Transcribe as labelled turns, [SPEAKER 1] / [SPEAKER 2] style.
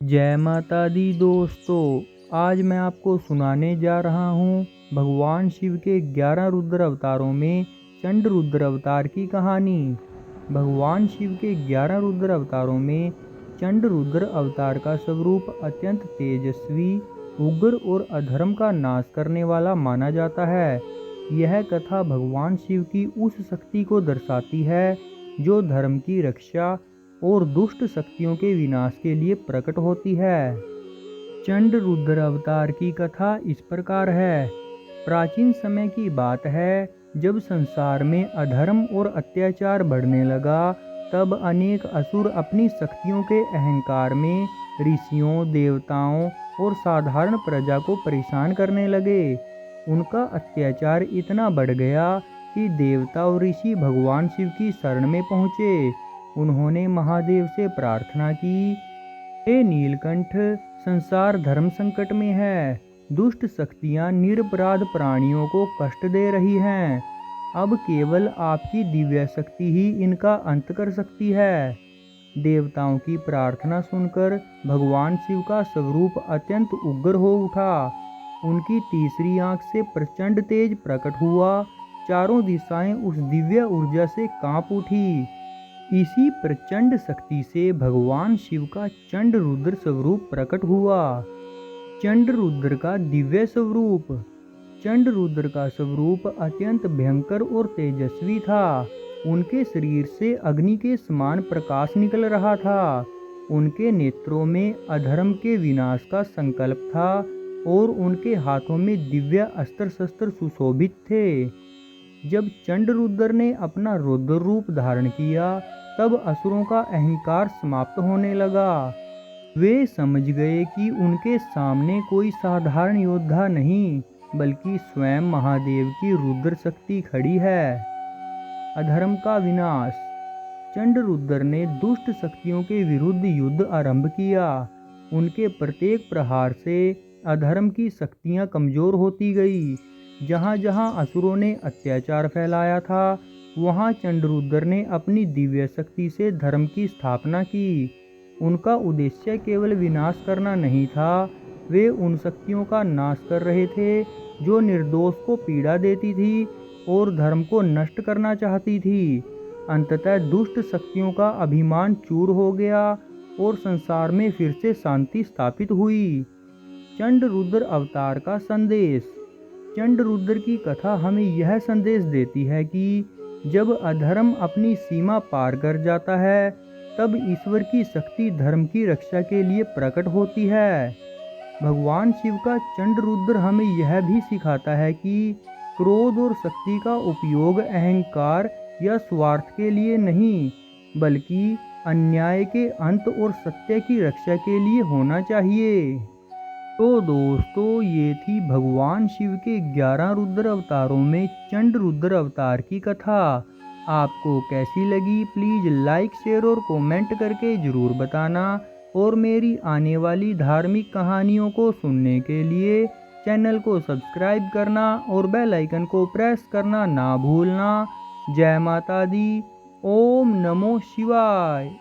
[SPEAKER 1] जय माता दी दोस्तों। आज मैं आपको सुनाने जा रहा हूँ भगवान शिव के 11 रुद्र अवतारों में चंड रुद्र अवतार की कहानी। भगवान शिव के 11 रुद्र अवतारों में चंड रुद्र अवतार का स्वरूप अत्यंत तेजस्वी, उग्र और अधर्म का नाश करने वाला माना जाता है। यह कथा भगवान शिव की उस शक्ति को दर्शाती है जो धर्म की रक्षा और दुष्ट शक्तियों के विनाश के लिए प्रकट होती है। चंड रुद्र अवतार की कथा इस प्रकार है। प्राचीन समय की बात है, जब संसार में अधर्म और अत्याचार बढ़ने लगा, तब अनेक असुर अपनी शक्तियों के अहंकार में ऋषियों, देवताओं और साधारण प्रजा को परेशान करने लगे। उनका अत्याचार इतना बढ़ गया कि देवता और ऋषि भगवान शिव की शरण में पहुँचे। उन्होंने महादेव से प्रार्थना की, हे नीलकंठ, संसार धर्म संकट में है। दुष्ट शक्तियां निरपराध प्राणियों को कष्ट दे रही हैं। अब केवल आपकी दिव्य शक्ति ही इनका अंत कर सकती है। देवताओं की प्रार्थना सुनकर भगवान शिव का स्वरूप अत्यंत उग्र हो उठा। उनकी तीसरी आंख से प्रचंड तेज प्रकट हुआ। चारों दिशाएं उस दिव्य ऊर्जा से कांप उठी। इसी प्रचंड शक्ति से भगवान शिव का चंड रुद्र स्वरूप प्रकट हुआ। चंड रुद्र का दिव्य स्वरूप। चंड रुद्र का स्वरूप अत्यंत भयंकर और तेजस्वी था। उनके शरीर से अग्नि के समान प्रकाश निकल रहा था। उनके नेत्रों में अधर्म के विनाश का संकल्प था और उनके हाथों में दिव्य अस्त्र शस्त्र सुशोभित थे। जब चंड रुद्र ने अपना रुद्र रूप धारण किया, तब असुरों का अहंकार समाप्त होने लगा। वे समझ गए कि उनके सामने कोई साधारण योद्धा नहीं, बल्कि स्वयं महादेव की रुद्र शक्ति खड़ी है। अधर्म का विनाश। चंड रुद्र ने दुष्ट शक्तियों के विरुद्ध युद्ध आरंभ किया। उनके प्रत्येक प्रहार से अधर्म की शक्तियां कमजोर होती गई। जहां जहां असुरों ने अत्याचार फैलाया था, वहां चंडरुद्र ने अपनी दिव्य शक्ति से धर्म की स्थापना की। उनका उद्देश्य केवल विनाश करना नहीं था, वे उन शक्तियों का नाश कर रहे थे जो निर्दोष को पीड़ा देती थी और धर्म को नष्ट करना चाहती थी। अंततः दुष्ट शक्तियों का अभिमान चूर हो गया और संसार में फिर से शांति स्थापित हुई। चंड रुद्र अवतार का संदेश। चंड रुद्र की कथा हमें यह संदेश देती है कि जब अधर्म अपनी सीमा पार कर जाता है, तब ईश्वर की शक्ति धर्म की रक्षा के लिए प्रकट होती है। भगवान शिव का चंड रुद्र हमें यह भी सिखाता है कि क्रोध और शक्ति का उपयोग अहंकार या स्वार्थ के लिए नहीं, बल्कि अन्याय के अंत और सत्य की रक्षा के लिए होना चाहिए। तो दोस्तों, ये थी भगवान शिव के 11 रुद्र अवतारों में चंड रुद्र अवतार की कथा। आपको कैसी लगी प्लीज़ लाइक, शेयर और कमेंट करके ज़रूर बताना। और मेरी आने वाली धार्मिक कहानियों को सुनने के लिए चैनल को सब्सक्राइब करना और बेल आइकन को प्रेस करना ना भूलना। जय माता दी। ओम नमो शिवाय।